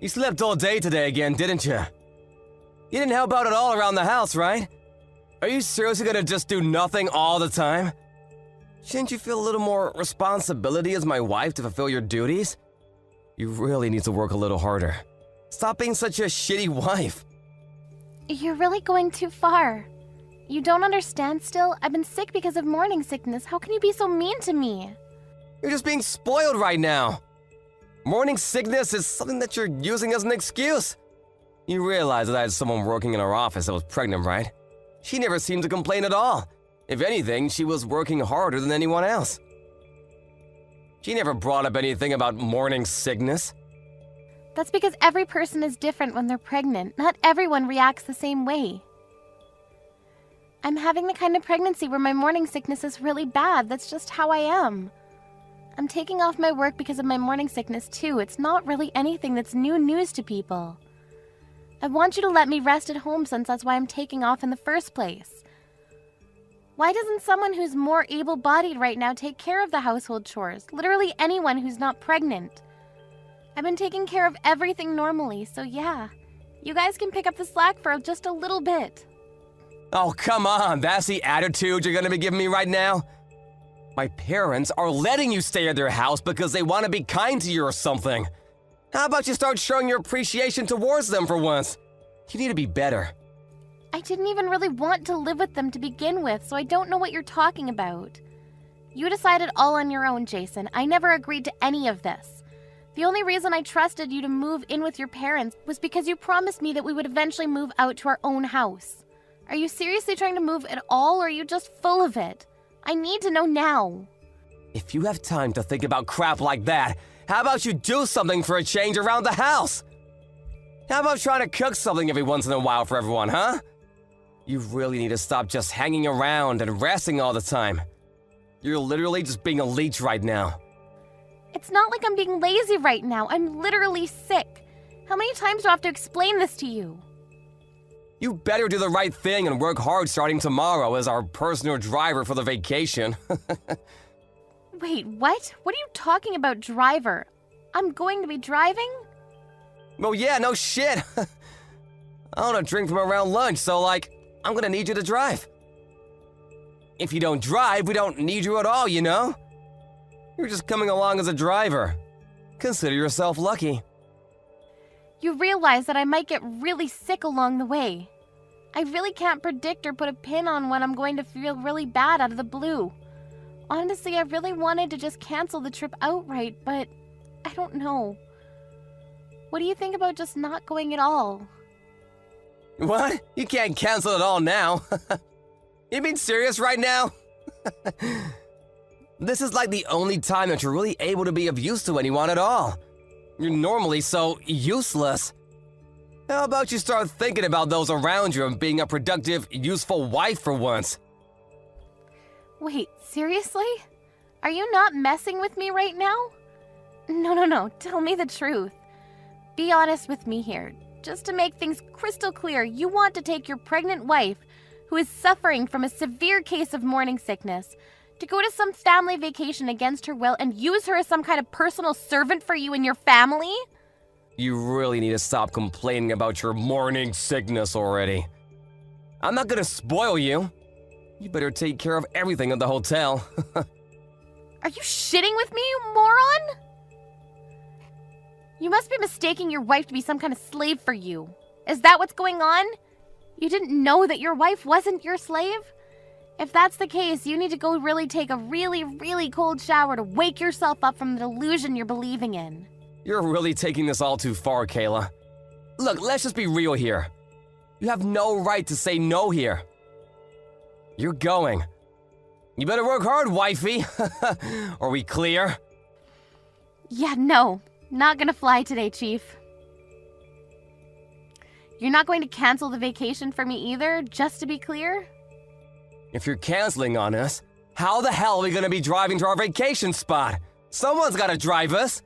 You slept all day today again, didn't you? You didn't help out at all around the house, right? Are you seriously gonna just do nothing all the time? Shouldn't you feel a little more responsibility as my wife to fulfill your duties? You really need to work a little harder. Stop being such a shitty wife. You're really going too far. You don't understand still? I've been sick because of morning sickness. How can you be so mean to me? You're just being spoiled right now. Morning sickness is something that you're using as an excuse. You realize that I had someone working in our office that was pregnant, right? She never seemed to complain at all. If anything, she was working harder than anyone else. She never brought up anything about morning sickness. That's because every person is different when they're pregnant. Not everyone reacts the same way. I'm having the kind of pregnancy where my morning sickness is really bad. That's just how I am. I'm taking off my work because of my morning sickness too. It's not really anything that's new news to people. I want you to let me rest at home since that's why I'm taking off in the first place. Why doesn't someone who's more able-bodied right now take care of the household chores? Literally anyone who's not pregnant. I've been taking care of everything normally, so yeah. You guys can pick up the slack for just a little bit. Oh, come on, that's the attitude you're gonna be giving me right now? My parents are letting you stay at their house because they want to be kind to you or something. How about you start showing your appreciation towards them for once? You need to be better. I didn't even really want to live with them to begin with, so I don't know what you're talking about. You decided all on your own, Jason. I never agreed to any of this. The only reason I trusted you to move in with your parents was because you promised me that we would eventually move out to our own house. Are you seriously trying to move at all, or are you just full of it? I need to know now. If you have time to think about crap like that, how about you do something for a change around the house? How about trying to cook something every once in a while for everyone, huh? You really need to stop just hanging around and resting all the time. You're literally just being a leech right now. It's not like I'm being lazy right now. I'm literally sick. How many times do I have to explain this to you? You better do the right thing and work hard starting tomorrow as our personal driver for the vacation. Wait, what? What are you talking about, driver? I'm going to be driving? Oh yeah, no shit. I want to drink from around lunch, so I'm gonna need you to drive. If you don't drive, we don't need you at all, you know? You're just coming along as a driver. Consider yourself lucky. You realize that I might get really sick along the way. I really can't predict or put a pin on when I'm going to feel really bad out of the blue. Honestly, I really wanted to just cancel the trip outright, but I don't know. What do you think about just not going at all? What? You can't cancel it all now. You being serious right now? This is like the only time that you're really able to be of use to anyone at all. You're normally so useless. How about you start thinking about those around you and being a productive, useful wife for once? Wait, seriously? Are you not messing with me right now? No, tell me the truth. Be honest with me here. Just to make things crystal clear, you want to take your pregnant wife, who is suffering from a severe case of morning sickness, to go to some family vacation against her will and use her as some kind of personal servant for you and your family? You really need to stop complaining about your morning sickness already. I'm not gonna spoil you. You better take care of everything at the hotel. Are you shitting with me, you moron? You must be mistaking your wife to be some kind of slave for you. Is that what's going on? You didn't know that your wife wasn't your slave? If that's the case, you need to go really take a really cold shower to wake yourself up from the delusion you're believing in. You're really taking this all too far, Kayla. Look, let's just be real here. You have no right to say no here. You're going. You better work hard, wifey. Are we clear? Yeah, no. Not gonna fly today, Chief. You're not going to cancel the vacation for me either, just to be clear? If you're canceling on us, how the hell are we gonna be driving to our vacation spot? Someone's gotta drive us.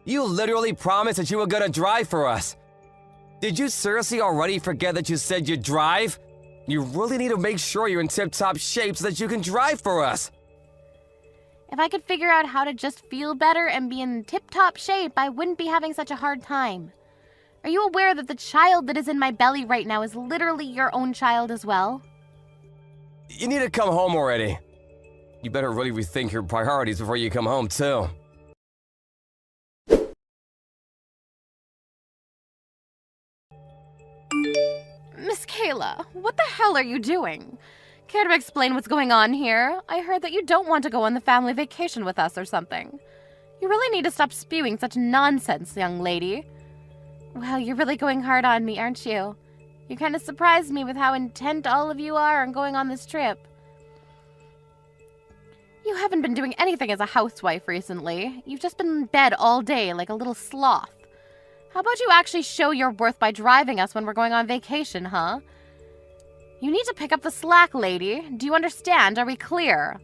You literally promised that you were gonna drive for us. Did you seriously already forget that you said you'd drive? You really need to make sure you're in tip-top shape so that you can drive for us. If I could figure out how to just feel better and be in tip-top shape, I wouldn't be having such a hard time. Are you aware that the child that is in my belly right now is literally your own child as well? You need to come home already. You better really rethink your priorities before you come home, too. Miss Kayla, what the hell are you doing? Care to explain what's going on here? I heard that you don't want to go on the family vacation with us or something. You really need to stop spewing such nonsense, young lady. Well, you're really going hard on me, aren't you? You kind of surprised me with how intent all of you are on going on this trip. You haven't been doing anything as a housewife recently. You've just been in bed all day like a little sloth. How about you actually show your worth by driving us when we're going on vacation, huh? You need to pick up the slack, lady. Do you understand? Are we clear?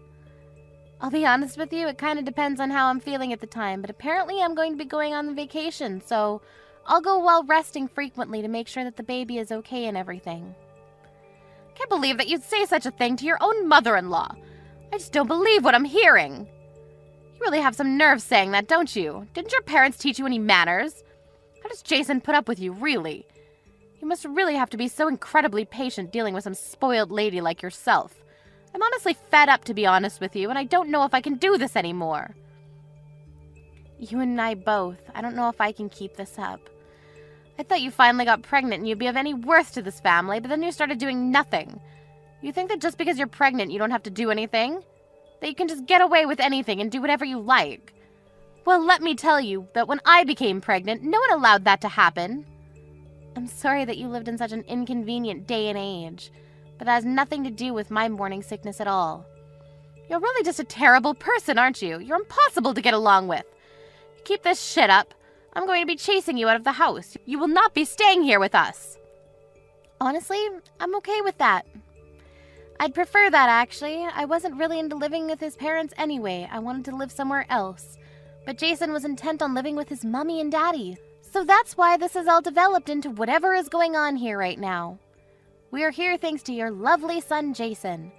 I'll be honest with you, it kind of depends on how I'm feeling at the time, but apparently I'm going to be going on the vacation, so I'll go while resting frequently to make sure that the baby is okay and everything. Can't believe that you'd say such a thing to your own mother-in-law. I just don't believe what I'm hearing. You really have some nerve saying that, don't you? Didn't your parents teach you any manners? How does Jason put up with you, really? You must really have to be so incredibly patient dealing with some spoiled lady like yourself. I'm honestly fed up, to be honest with you, and I don't know if I can do this anymore. You and I both. I don't know if I can keep this up. I thought you finally got pregnant and you'd be of any worth to this family, but then you started doing nothing. You think that just because you're pregnant you don't have to do anything? That you can just get away with anything and do whatever you like? Well, let me tell you that when I became pregnant, no one allowed that to happen. I'm sorry that you lived in such an inconvenient day and age, but that has nothing to do with my morning sickness at all. You're really just a terrible person, aren't you? You're impossible to get along with. Keep this shit up. I'm going to be chasing you out of the house. You will not be staying here with us. Honestly, I'm okay with that. I'd prefer that, actually. I wasn't really into living with his parents anyway. I wanted to live somewhere else. But Jason was intent on living with his mommy and daddy. So that's why this has all developed into whatever is going on here right now. We are here thanks to your lovely son, Jason.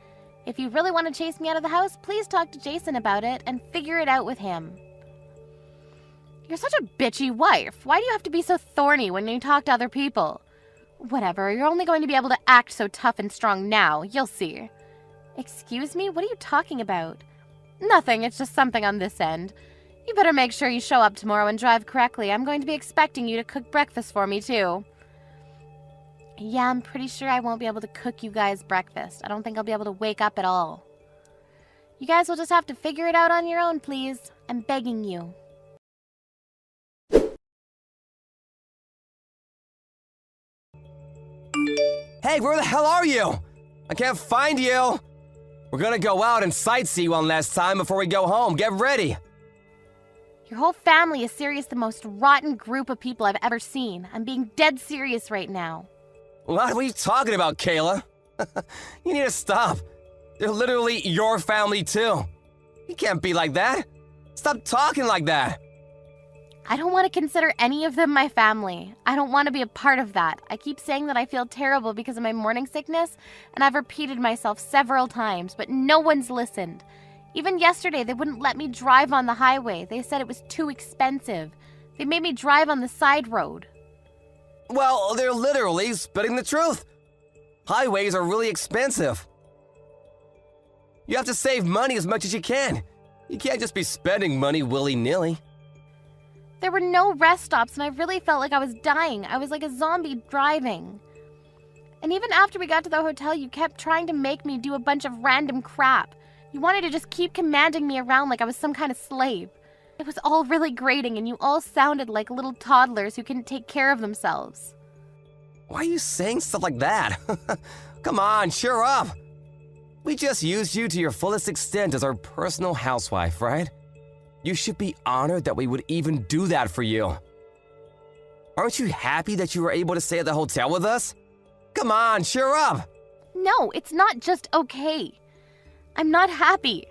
If you really want to chase me out of the house, please talk to Jason about it and figure it out with him. You're such a bitchy wife. Why do you have to be so thorny when you talk to other people? Whatever, you're only going to be able to act so tough and strong now. You'll see. Excuse me? What are you talking about? Nothing, it's just something on this end. You better make sure you show up tomorrow and drive correctly. I'm going to be expecting you to cook breakfast for me, too. Yeah, I'm pretty sure I won't be able to cook you guys breakfast. I don't think I'll be able to wake up at all. You guys will just have to figure it out on your own, please. I'm begging you. Hey, where the hell are you? I can't find you. We're gonna go out and sightsee one last time before we go home. Get ready. Your whole family is serious, the most rotten group of people I've ever seen. I'm being dead serious right now. What are you talking about, Kayla? You need to stop. They're literally your family, too. You can't be like that. Stop talking like that. I don't want to consider any of them my family. I don't want to be a part of that. I keep saying that I feel terrible because of my morning sickness, and I've repeated myself several times, but no one's listened. Even yesterday, they wouldn't let me drive on the highway. They said it was too expensive. They made me drive on the side road. Well, they're literally spitting the truth. Highways are really expensive. You have to save money as much as you can. You can't just be spending money willy-nilly. There were no rest stops, and I really felt like I was dying. I was like a zombie driving. And even after we got to the hotel, you kept trying to make me do a bunch of random crap. You wanted to just keep commanding me around like I was some kind of slave. It was all really grating, and you all sounded like little toddlers who couldn't take care of themselves. Why are you saying stuff like that? Come on, cheer up. We just used you to your fullest extent as our personal housewife, right? You should be honored that we would even do that for you. Aren't you happy that you were able to stay at the hotel with us? Come on, cheer up. No, it's not just okay. I'm not happy.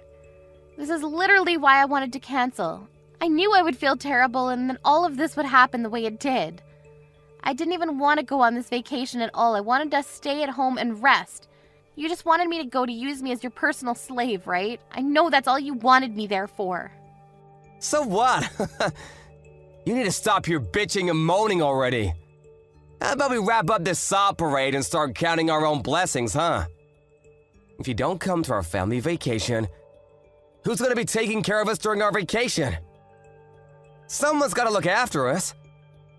This is literally why I wanted to cancel. I knew I would feel terrible and then all of this would happen the way it did. I didn't even want to go on this vacation at all. I wanted to stay at home and rest. You just wanted me to go to use me as your personal slave, right? I know that's all you wanted me there for. So what? You need to stop your bitching and moaning already. How about we wrap up this sob parade and start counting our own blessings, huh? If you don't come to our family vacation, who's gonna be taking care of us during our vacation? Someone's gotta look after us.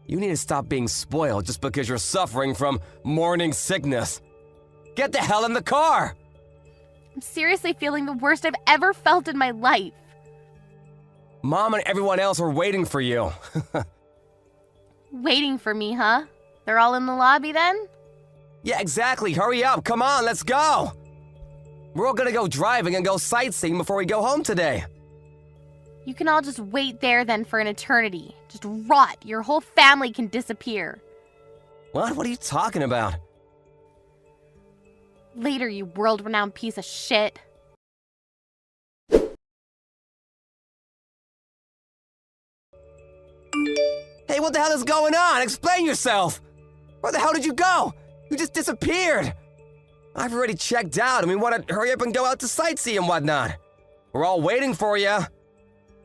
You need to stop being spoiled just because you're suffering from morning sickness. Get the hell in the car! I'm seriously feeling the worst I've ever felt in my life. Mom and everyone else are waiting for you. Waiting for me, huh? They're all in the lobby then? Yeah, exactly. Hurry up. Come on, let's go. We're all gonna go driving and go sightseeing before we go home today. You can all just wait there then for an eternity. Just rot. Your whole family can disappear. What? What are you talking about? Later, you world-renowned piece of shit. Hey, what the hell is going on? Explain yourself! Where the hell did you go? You just disappeared! I've already checked out and we want to hurry up and go out to sightsee and whatnot. We're all waiting for you.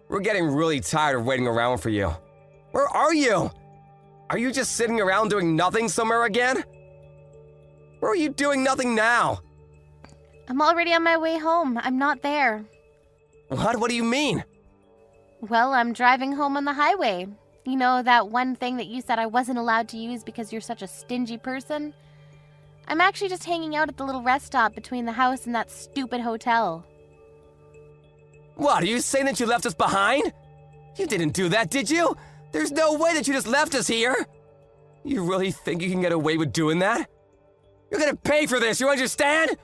We're getting really tired of waiting around for you. Where are you? Are you just sitting around doing nothing somewhere again? Where are you doing nothing now? I'm already on my way home. I'm not there. What? What do you mean? Well, I'm driving home on the highway. You know, that one thing that you said I wasn't allowed to use because you're such a stingy person? I'm actually just hanging out at the little rest stop between the house and that stupid hotel. What, are you saying that you left us behind? You didn't do that, did you? There's no way that you just left us here. You really think you can get away with doing that? You're gonna pay for this, you understand?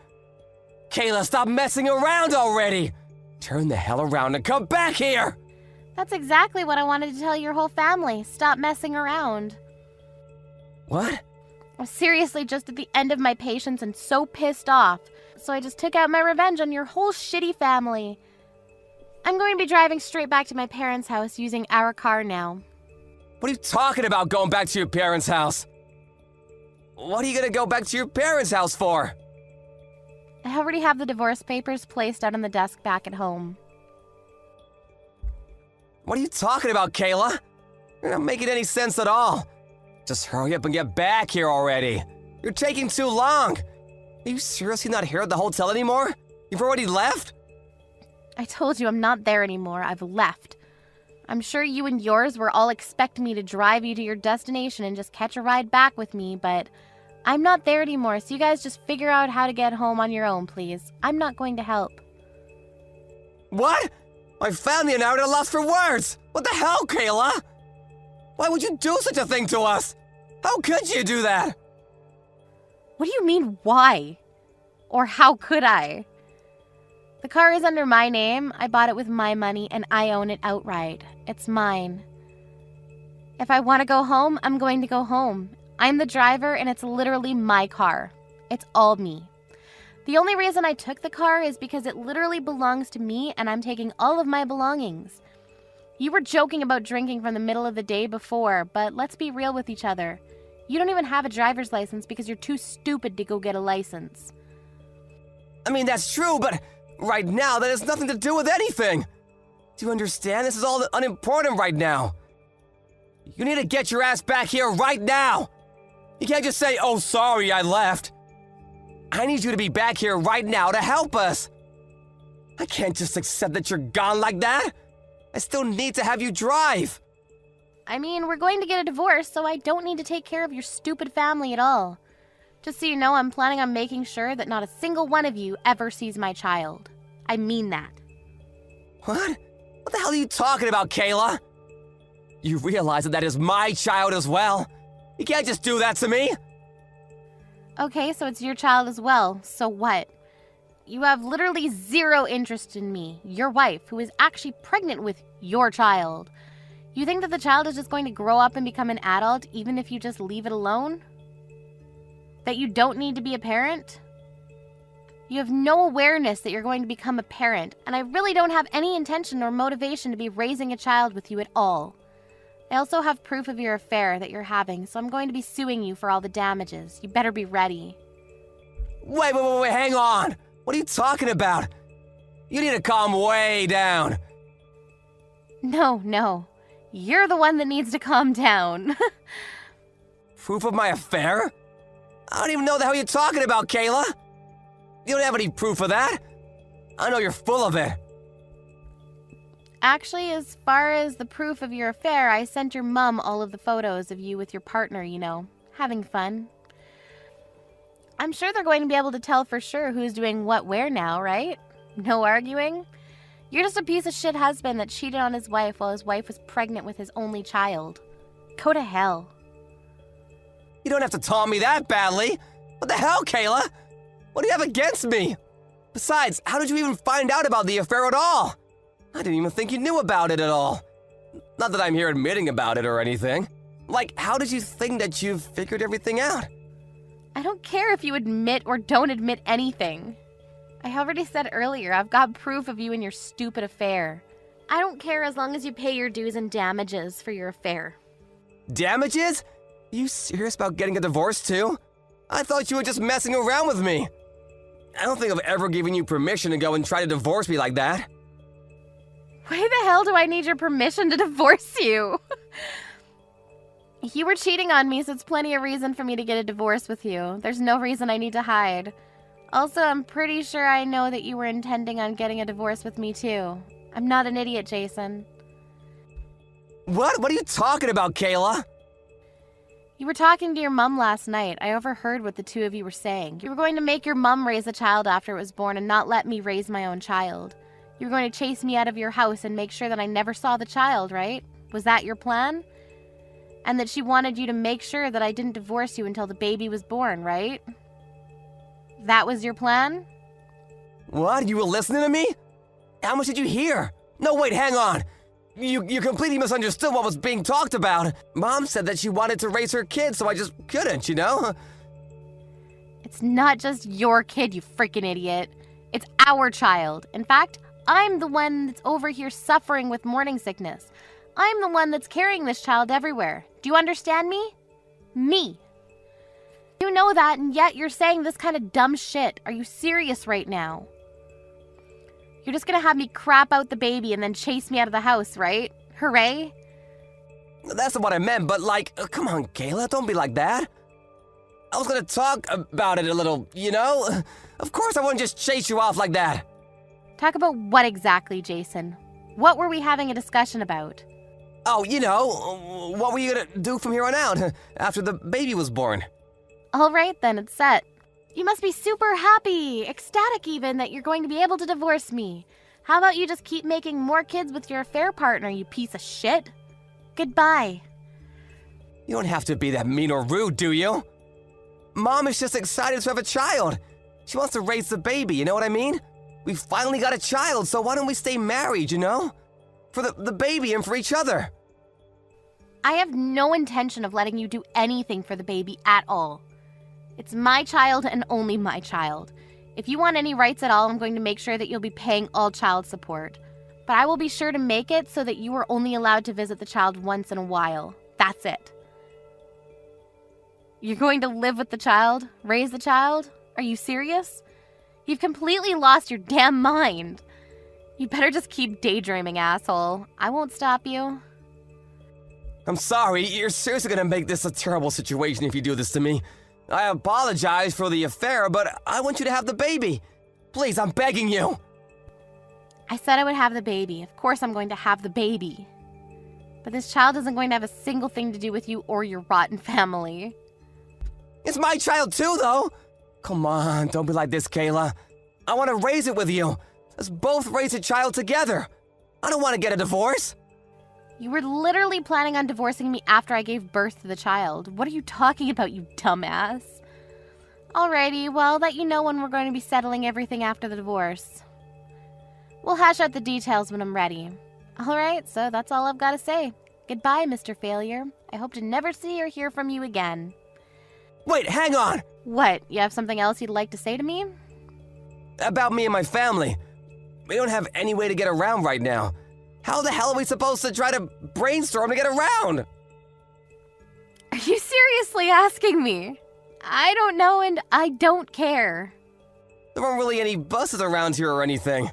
Kayla, stop messing around already! Turn the hell around and come back here! That's exactly what I wanted to tell your whole family. Stop messing around. What? I'm seriously just at the end of my patience and so pissed off. So I just took out my revenge on your whole shitty family. I'm going to be driving straight back to my parents' house using our car now. What are you talking about going back to your parents' house? What are you gonna go back to your parents' house for? I already have the divorce papers placed out on the desk back at home. What are you talking about, Kayla? You're not making any sense at all. Just hurry up and get back here already. You're taking too long. Are you seriously not here at the hotel anymore? You've already left? I told you I'm not there anymore. I've left. I'm sure you and yours were all expecting me to drive you to your destination and just catch a ride back with me, but I'm not there anymore, so you guys just figure out how to get home on your own, please. I'm not going to help. What? My family and I are at a loss for words! What the hell, Kayla? Why would you do such a thing to us? How could you do that? What do you mean, why? Or how could I? The car is under my name. I bought it with my money and I own it outright. It's mine. If I want to go home, I'm going to go home. I'm the driver and it's literally my car. It's all me. The only reason I took the car is because it literally belongs to me and I'm taking all of my belongings. You were joking about drinking from the middle of the day before, but let's be real with each other. You don't even have a driver's license because you're too stupid to go get a license. I mean, that's true, but right now that has nothing to do with anything. Do you understand? This is all unimportant right now. You need to get your ass back here right now. You can't just say, oh, sorry, I left. I need you to be back here right now to help us. I can't just accept that you're gone like that. I still need to have you drive. I mean, we're going to get a divorce, so I don't need to take care of your stupid family at all. Just so you know, I'm planning on making sure that not a single one of you ever sees my child. I mean that. What? What the hell are you talking about, Kayla? You realize that that is my child as well? You can't just do that to me. Okay, so it's your child as well. So what? You have literally zero interest in me, your wife, who is actually pregnant with your child. You think that the child is just going to grow up and become an adult even if you just leave it alone? That you don't need to be a parent? You have no awareness that you're going to become a parent, and I really don't have any intention or motivation to be raising a child with you at all. I also have proof of your affair that you're having, so I'm going to be suing you for all the damages. You better be ready. Wait, hang on. What are you talking about? You need to calm way down. No. You're the one that needs to calm down. Proof of my affair? I don't even know the hell you're talking about, Kayla. You don't have any proof of that. I know you're full of it. Actually, as far as the proof of your affair, I sent your mom all of the photos of you with your partner, having fun. I'm sure they're going to be able to tell for sure who's doing what where now, right? No arguing? You're just a piece of shit husband that cheated on his wife while his wife was pregnant with his only child. Go to hell. You don't have to taunt me that badly. What the hell, Kayla? What do you have against me? Besides, how did you even find out about the affair at all? I didn't even think you knew about it at all. Not that I'm here admitting about it or anything. Like, how did you think that you figured everything out? I don't care if you admit or don't admit anything. I already said earlier, I've got proof of you and your stupid affair. I don't care as long as you pay your dues and damages for your affair. Damages? You serious about getting a divorce too? I thought you were just messing around with me. I don't think I've ever given you permission to go and try to divorce me like that. Why the hell do I need your permission to divorce you? You were cheating on me, so it's plenty of reason for me to get a divorce with you. There's no reason I need to hide. Also, I'm pretty sure I know that you were intending on getting a divorce with me too. I'm not an idiot, Jason. What? What are you talking about, Kayla? You were talking to your mom last night. I overheard what the two of you were saying. You were going to make your mom raise a child after it was born and not let me raise my own child. You were going to chase me out of your house and make sure that I never saw the child, right? Was that your plan? And that she wanted you to make sure that I didn't divorce you until the baby was born, right? That was your plan? What? You were listening to me? How much did you hear? No, wait, hang on. You completely misunderstood what was being talked about. Mom said that she wanted to raise her kid, so I just couldn't, It's not just your kid, you freaking idiot. It's our child. In fact, I'm the one that's over here suffering with morning sickness. I'm the one that's carrying this child everywhere. Do you understand me? Me. You know that, and yet you're saying this kind of dumb shit. Are you serious right now? You're just gonna have me crap out the baby and then chase me out of the house, right? Hooray? That's not what I meant, but come on, Kayla, don't be like that. I was gonna talk about it a little, Of course I wouldn't just chase you off like that. Talk about what exactly, Jason? What were we having a discussion about? Oh, what were you gonna do from here on out, after the baby was born? All right, then, it's set. You must be super happy, ecstatic even, that you're going to be able to divorce me. How about you just keep making more kids with your affair partner, you piece of shit? Goodbye. You don't have to be that mean or rude, do you? Mom is just excited to have a child. She wants to raise the baby, you know what I mean? We finally got a child, so why don't we stay married, For the baby and for each other. I have no intention of letting you do anything for the baby at all. It's my child and only my child. If you want any rights at all, I'm going to make sure that you'll be paying all child support. But I will be sure to make it so that you are only allowed to visit the child once in a while. That's it. You're going to live with the child? Raise the child? Are you serious? You've completely lost your damn mind. You better just keep daydreaming, asshole. I won't stop you. I'm sorry, you're seriously gonna make this a terrible situation if you do this to me. I apologize for the affair, but I want you to have the baby. Please, I'm begging you. I said I would have the baby. Of course I'm going to have the baby. But this child isn't going to have a single thing to do with you or your rotten family. It's my child too, though. Come on, don't be like this, Kayla. I want to raise it with you. Let's both raise a child together. I don't want to get a divorce. You were literally planning on divorcing me after I gave birth to the child. What are you talking about, you dumbass? Alrighty, well, I'll let you know when we're going to be settling everything after the divorce. We'll hash out the details when I'm ready. Alright, so that's all I've got to say. Goodbye, Mr. Failure. I hope to never see or hear from you again. Wait, hang on! What, you have something else you'd like to say to me? About me and my family. We don't have any way to get around right now. How the hell are we supposed to try to brainstorm to get around? Are you seriously asking me? I don't know and I don't care. There aren't really any buses around here or anything.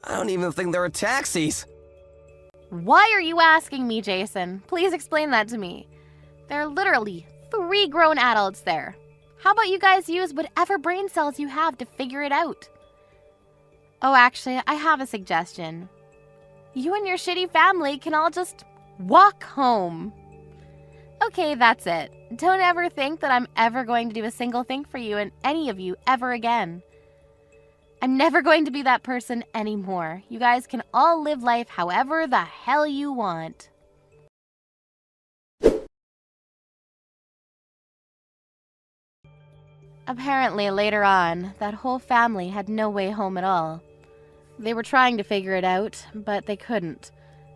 I don't even think there are taxis. Why are you asking me, Jason? Please explain that to me. There are literally 3 grown adults there. How about you guys use whatever brain cells you have to figure it out? Oh, actually, I have a suggestion. You and your shitty family can all just walk home. Okay, that's it. Don't ever think that I'm ever going to do a single thing for you and any of you ever again. I'm never going to be that person anymore. You guys can all live life however the hell you want. Apparently, later on, that whole family had no way home at all. They were trying to figure it out, but they couldn't.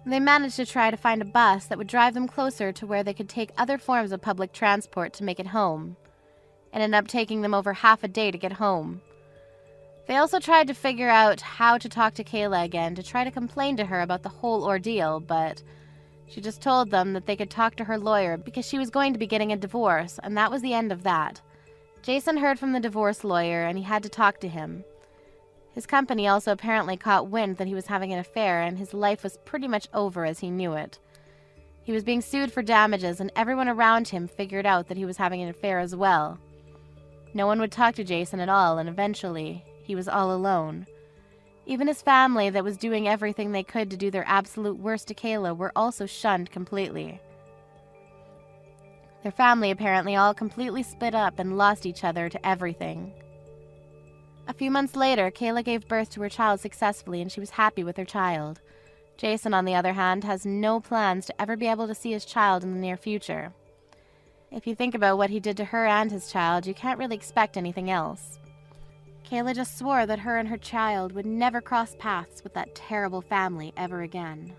They managed to try to find a bus that would drive them closer to where they could take other forms of public transport to make it home. It ended up taking them over half a day to get home. They also tried to figure out how to talk to Kayla again to try to complain to her about the whole ordeal, but she just told them that they could talk to her lawyer because she was going to be getting a divorce, and that was the end of that. Jason heard from the divorce lawyer, and he had to talk to him. His company also apparently caught wind that he was having an affair, and his life was pretty much over as he knew it. He was being sued for damages, and everyone around him figured out that he was having an affair as well. No one would talk to Jason at all, and eventually, he was all alone. Even his family that was doing everything they could to do their absolute worst to Kayla were also shunned completely. Their family apparently all completely split up and lost each other to everything. A few months later, Kayla gave birth to her child successfully and she was happy with her child. Jason, on the other hand, has no plans to ever be able to see his child in the near future. If you think about what he did to her and his child, you can't really expect anything else. Kayla just swore that her and her child would never cross paths with that terrible family ever again.